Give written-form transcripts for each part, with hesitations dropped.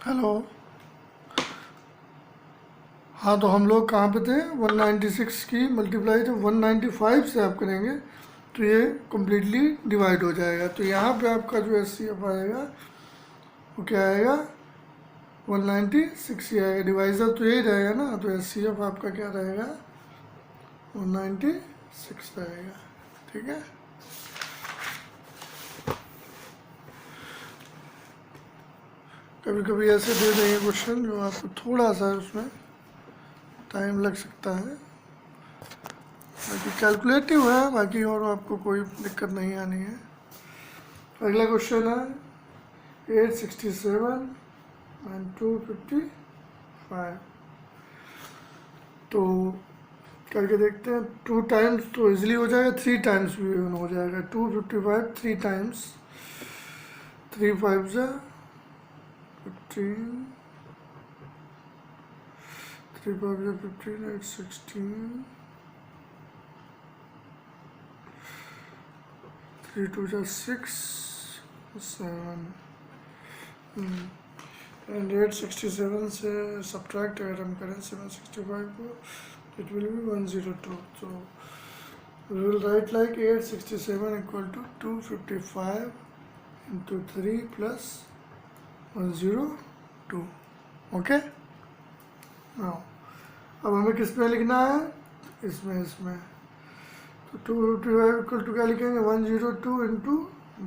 Hello. हाँ, तो हम लोग कहाँ पे थे? 196 की मल्टीप्लाई जब 195 से आप करेंगे तो ये कम्प्लीटली डिवाइड हो जाएगा। तो यहाँ पे आपका जो एचसीएफ आएगा वो क्या आएगा? 196 ही आएगा। डिवाइज़र तो यही रहेगा ना, तो एचसीएफ आपका क्या रहेगा? 196 रहेगा। ठीक है। कभी कभी ऐसे दे देंगे क्वेश्चन जो आपको थोड़ा सा उसमें टाइम लग सकता है, बाकी कैलकुलेटिव है, बाकी और आपको कोई दिक्कत नहीं आनी है। अगला क्वेश्चन है 867 एंड 255। तो करके देखते हैं। 2 टाइम्स तो इजीली हो जाएगा, 3 टाइम्स भी इवन हो जाएगा। 255 3 टाइम्स, 3 5 जा 15, 3 5 जा 15, 8 16, 3 2 जा 6 7 एंड 867 से सब्ट्रैक्ट अगर हम करें 765 को, it will be 102. So we will write like 867 equal to 255 into 3 plus 102. Okay? Now अब हमें किस में लिखना है? इसमें तो 255 इक्वल टू क्या लिखेंगे? 102 इंटू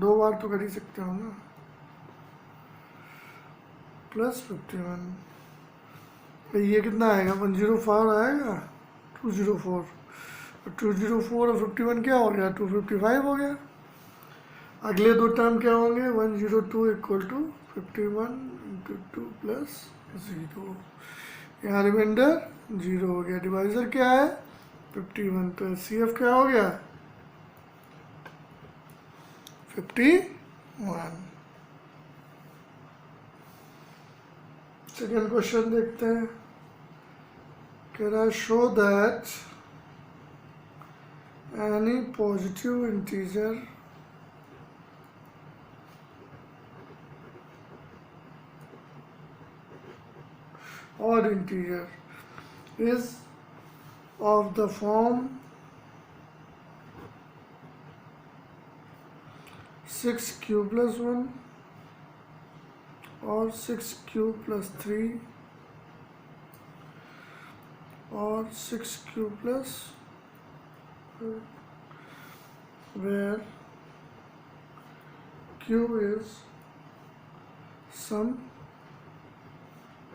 2 बार तो कर ही सकते हो ना, प्लस 51। तो ये कितना आएगा? 104 आएगा, 204। 204 और 51 क्या हो गया? 255 हो गया। अगले दो टर्म क्या होंगे? 102 इक्वल टू 51 इंटू 2 प्लस 0। यहाँ रिमाइंडर 0 हो गया। डिवाइजर क्या है? 51। तो CF क्या हो गया? 51। सेकेंड क्वेश्चन देखते हैं। कह रहा है show that any positive integer odd integer is of the form 6q plus 1 or 6q plus 3 or 6q plus where q is some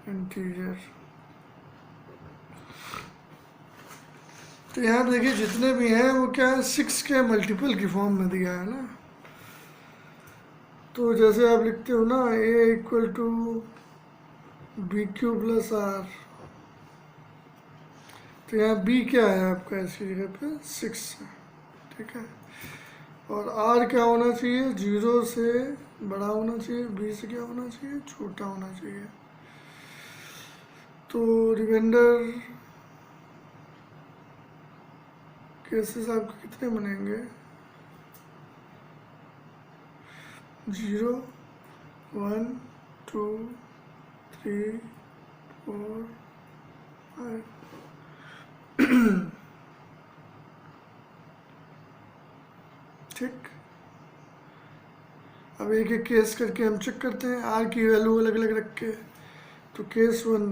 integer। तो यहाँ देखिए जितने भी हैं वो क्या है? 6 के मल्टीपल की फॉर्म में दिया है ना। तो जैसे आप लिखते हो ना a equal to B Q plus R, तो यहाँ b क्या है आपका? इसकी जगह पे 6 है। ठीक है। और r क्या होना चाहिए? 0 से बड़ा होना चाहिए, b से क्या होना चाहिए? छोटा होना चाहिए। तो रिमाइंडर केसेस आपके कितने बनेंगे? 0 1 2 3 4 5। ठीक। अब एक एक केस करके हम चेक करते हैं। आर की वैल्यू अलग अलग रख के। तो case 1,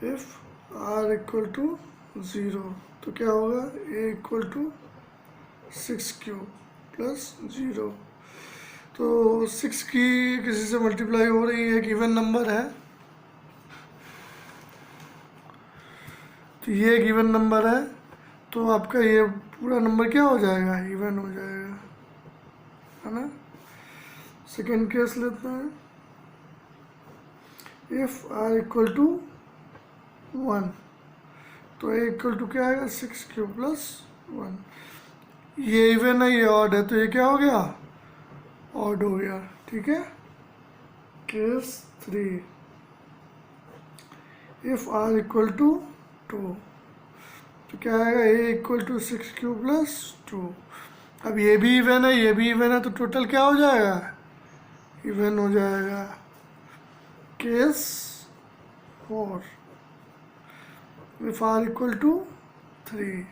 if R equal to 0 तो क्या होगा? A equal to 6q plus 0। तो 6 की किसी से मल्टीप्लाई हो रही है, एक इवन नंबर है, तो ये एक इवन नंबर है, तो आपका ये पूरा नंबर क्या हो जाएगा? इवन हो जाएगा, है ना। सेकेंड केस लेते हैं। इफ आर इक्वल टू 1 तो ए इक्वल टू क्या आएगा? 6q plus 1। ये इवन है, ये ऑड है, तो ये क्या हो गया? ऑड हो गया। ठीक है। Case 3, if R equal to 2 तो क्या आएगा? A equal to 6q plus 2। अब ये भी इवन है, ये भी इवन है, तो टोटल क्या हो जाएगा? इवन हो जाएगा। Case 4, if r equal to 3,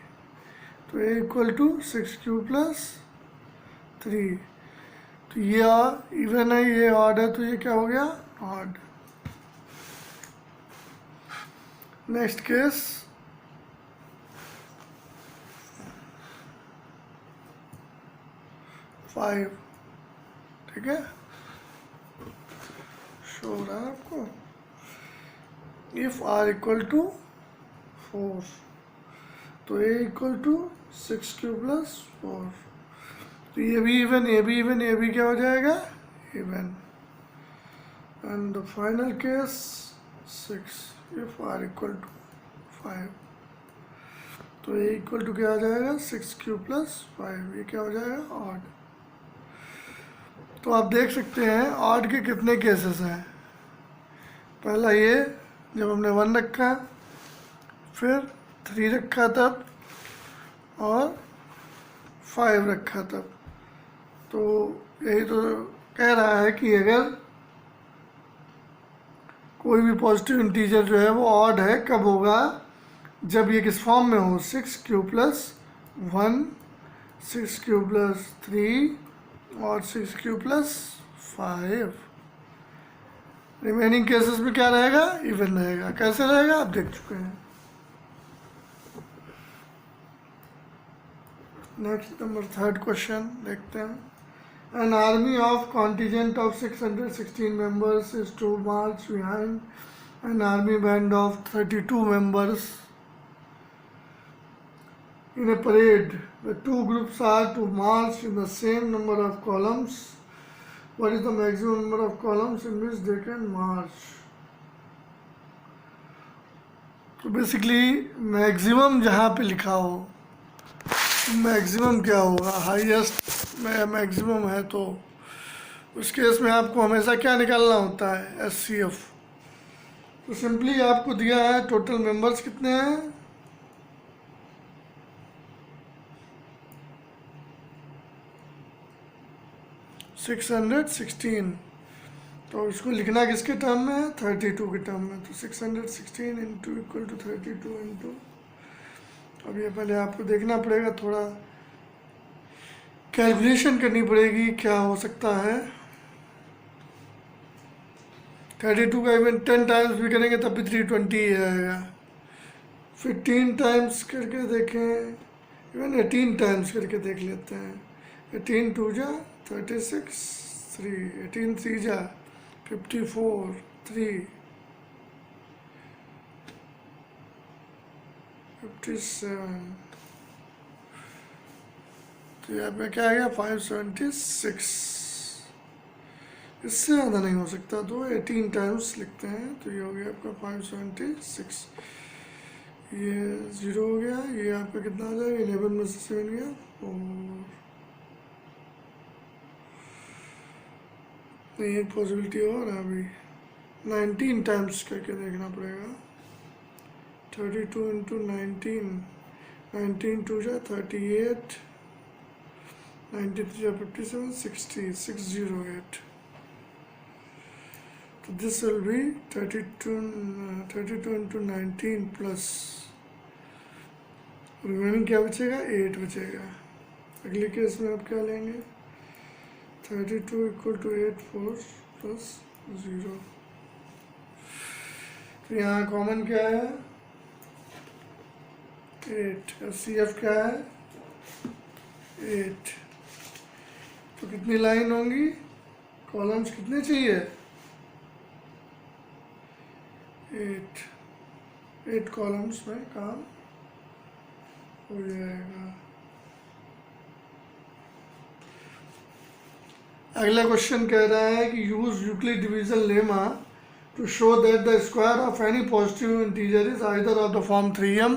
तो a equal to 6q plus 3, तो ये इवन है, ये ऑड है, तो ये क्या हो गया? ऑड। नेक्स्ट केस 5, ठीक है, शो हो रहा है आपको। इफ r इक्वल टू 4, तो a equal to 6q plus 4, तो ये भी इवन, ये भी इवन, ये भी क्या हो जाएगा? Even. And the final case 6, if r equal to 5, तो a इक्वल टू क्या आ जाएगा? 6q प्लस 5, ये क्या हो जाएगा? ऑड। तो आप देख सकते हैं ऑड के कितने केसेस हैं। पहला ये जब हमने 1 रखा, फिर 3 रखा तब, और 5 रखा तब। तो यही तो कह रहा है कि अगर कोई भी पॉजिटिव इंटीजर जो है वो ऑड है, कब होगा? जब ये किस फॉर्म में हो? 6q प्लस 1, 6q प्लस 3 और 6q प्लस 5। रिमेनिंग केसेस में क्या रहेगा? इवन रहेगा। कैसे रहेगा आप देख चुके हैं। नेक्स्ट नंबर 3rd क्वेश्चन देखते हैं। An army of contingent of 616 members is to march behind an army band of 32 members in a parade. The two groups are to march in the same number of columns. What is the maximum number of columns in which they can march? तो basically maximum जहाँ पे लिखा हो, maximum क्या होगा? Highest में maximum है, तो उस केस में आपको हमेशा क्या निकालना होता है? SCF। तो सिंपली आपको दिया है टोटल मेंबर्स कितने हैं? 616। तो इसको लिखना किसके टर्म में है? 32 के टर्म में। तो 616 इंटू इक्वल टू 32 इंटू, अब ये पहले आपको देखना पड़ेगा, थोड़ा कैलकुलेशन करनी पड़ेगी क्या हो सकता है। 32 का इवन 10 टाइम्स भी करेंगे तब भी 320 ही आएगा। 15 टाइम्स करके देखें, इवन 18 टाइम्स करके देख लेते हैं। 18 2 जा 36, 3, 18 3 जा 54, 3, 57, तो यहाँ पे क्या आ गया? 576। इससे ज़्यादा नहीं हो सकता, तो 18 टाइम्स लिखते हैं, तो ये हो गया आपका 576। ये 0 हो गया, ये आपका कितना आ जाएगा? 11 में से 7 गया 4। नहीं, एक पॉसिबिलिटी और है अभी, 19 टाइम्स करके देखना पड़ेगा। 32 इंटू 19, 19 2 जा 38, 93 जा 57, 60, 608। तो this will be 32 into 19 plus remaining क्या बचेगा? 8 बचेगा। अगले केस में आप क्या लेंगे? 32 इक्वल टू 8 4 प्लस 0। तो यहाँ कॉमन क्या है? 8। SCF क्या है? 8। तो कितनी लाइन होंगी? कॉलम्स कितने चाहिए? 8 कॉलम्स में काम हो जाएगा। अगला क्वेश्चन कह रहा है कि use Euclid division lemma to show that the square of any positive integer is either of the form 3m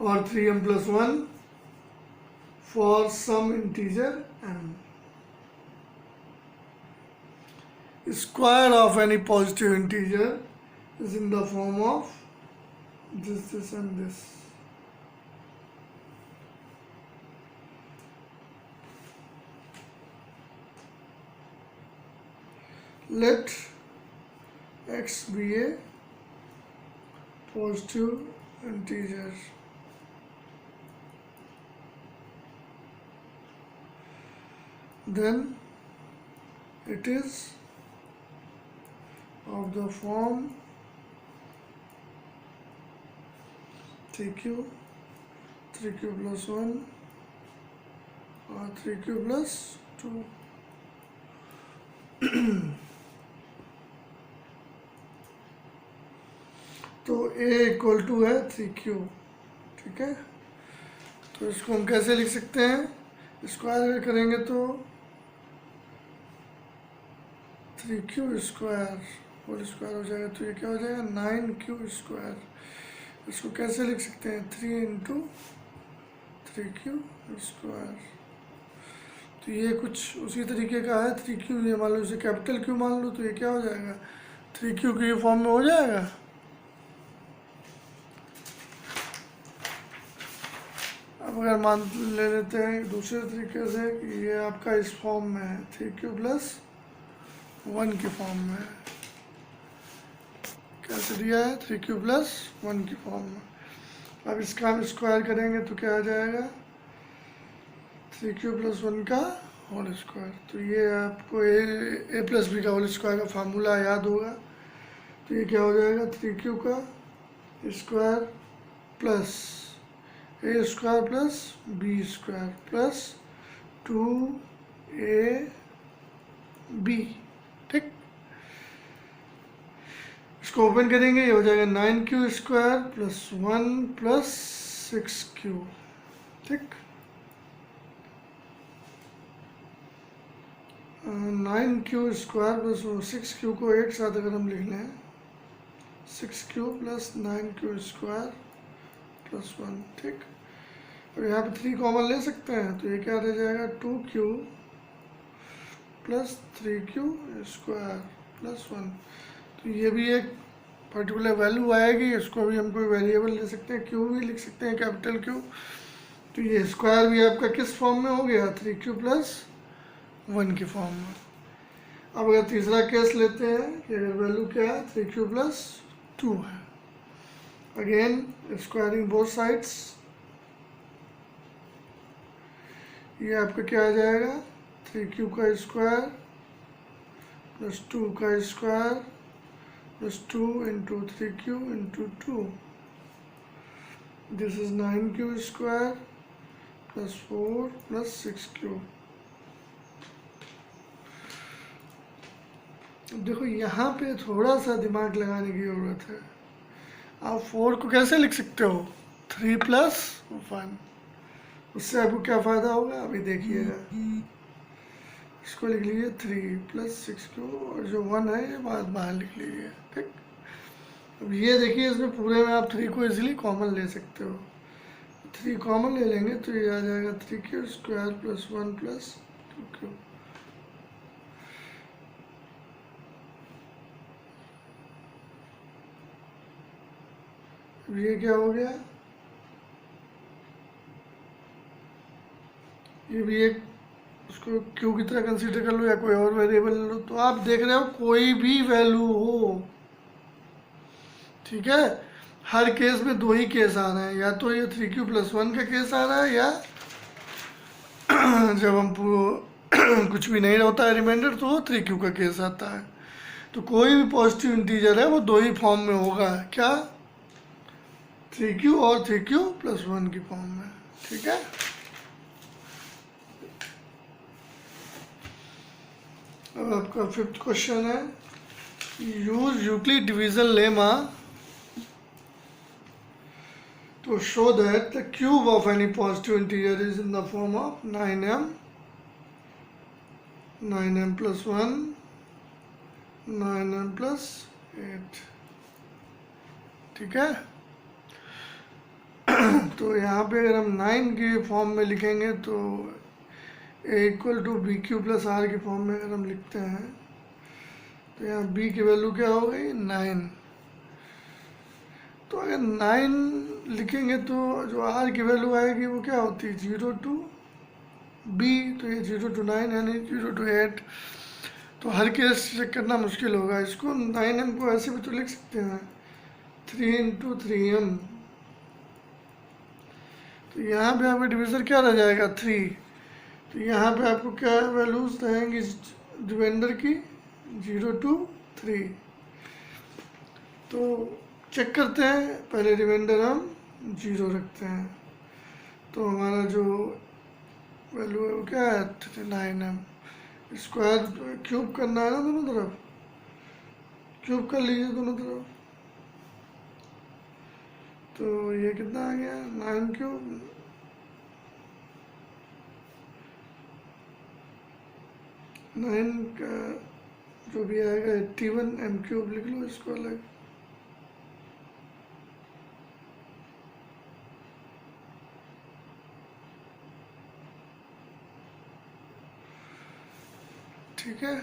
और 3m plus 1 for some integer m. Square of any positive integer is in the form of this and this. Let x be a positive integer. Then it is of the form 3q plus 1 or 3q plus 2. तो a equal to है 3q, ठीक है। तो इसको हम कैसे लिख सकते हैं, स्क्वायर करेंगे तो 3q स्क्वायर होल स्क्वायर हो जाएगा, तो ये क्या हो जाएगा 9q स्क्वायर। इसको कैसे लिख सकते हैं 3 इंटू 3q स्क्वायर। तो ये कुछ उसी तरीके का है 3q, ये मान लो इसे कैपिटल Q मान लो, तो ये क्या हो जाएगा 3q के फॉर्म में हो जाएगा। अब अगर मान ले लेते हैं दूसरे तरीके से कि ये आपका इस फॉर्म में है 3q प्लस 1 की फॉर्म में है, कैसे दिया है 3q प्लस 1 की फॉर्म में। अब इसका हम स्क्वायर करेंगे तो क्या आ जाएगा 3q प्लस 1 का होल स्क्वायर। तो ये आपको a प्लस बी का होल स्क्वायर का फार्मूला याद होगा। तो ये क्या हो जाएगा 3q का square plus a square plus b square plus 2ab, ठीक। इसको ओपन करेंगे, ये हो जाएगा 9q square plus 1 plus 6q, ठीक। 9q स्क्वायर प्लस 6q को एक साथ अगर हम लिख लें 6q plus 9q square plus 1, ठीक। और यहाँ पे 3 कॉमन ले सकते हैं, तो ये क्या रह जाएगा 2q plus 3q square plus 1। तो ये भी एक पर्टिकुलर वैल्यू आएगी, इसको भी हम कोई वेरिएबल ले सकते हैं, q भी लिख सकते हैं कैपिटल Q। तो ये स्क्वायर भी आपका किस फॉर्म में हो गया 3q प्लस 1 की फॉर्म में। अब अगर तीसरा केस लेते हैं कि अगर वैल्यू क्या है 3q प्लस 2 है, अगेन स्क्वायरिंग बोथ साइड्स, ये आपका क्या आ जाएगा 3q का स्क्वायर प्लस 2 का square plus 2 into 3q into 2, this is 9q square plus 4 plus 6q। देखो यहाँ पे थोड़ा सा दिमाग लगाने की ज़रूरत है। आप 4 को कैसे लिख सकते हो 3 प्लस 1, उससे आपको क्या फ़ायदा होगा अभी देखिएगा। इसको लिख लीजिए 3 प्लस 6q और जो 1 है ये बाहर लिख लीजिए, ठीक। अब ये देखिए इसमें पूरे में आप 3 को इजीली कॉमन ले सकते हो, 3 कॉमन ले लेंगे तो ये आ जाएगा 3q square plus 1 plus 2q। अब ये क्या हो गया, ये भी एक उसको q की तरह कंसीडर कर लो या कोई और वेरिएबल ले लो। तो आप देख रहे हो कोई भी वैल्यू हो, ठीक है, हर केस में 2 ही केस आ रहे हैं, या तो ये 3q प्लस 1 का केस आ रहा है, या जब हम कुछ भी नहीं होता है रिमाइंडर तो 3q का केस आता है। तो कोई भी पॉजिटिव इंटीजर है वो 2 ही फॉर्म में होगा, क्या 3q और 3q प्लस 1 की फॉर्म में, ठीक है। अब आपका 5th क्वेश्चन है, use Euclid division lemma to show that the cube of any positive integer is in the form of 9m plus 1, 9m plus 8, ठीक है। तो यहाँ पे अगर हम 9 के फॉर्म में लिखेंगे तो a equal to B Q plus R के फॉर्म में अगर हम लिखते हैं तो यहाँ b की वैल्यू क्या हो गई 9। तो अगर 9 लिखेंगे तो जो r की वैल्यू आएगी वो क्या होती है 0 टू b, तो ये 0 टू 9 यानी 0 टू 8। तो हर केस चेक करना मुश्किल होगा। इसको 9m को ऐसे भी तो लिख सकते हैं, 3 × 3m। तो यहाँ पे आपका डिविज़र क्या रह जाएगा, 3। तो यहाँ पे आपको क्या वैल्यूज रहेंगी रिमाइंडर की, 0 to 3। तो चेक करते हैं, पहले रिमाइंडर हम 0 रखते हैं। तो हमारा जो वैल्यू है वो क्या है, 9m। स्क्वायर क्यूब करना है ना दोनों तरफ, क्यूब कर लीजिए दोनों तरफ। तो ये कितना आ गया, 9³ 9 का जो भी आएगा 81m³ लिख लो इसको अलग। ठीक है।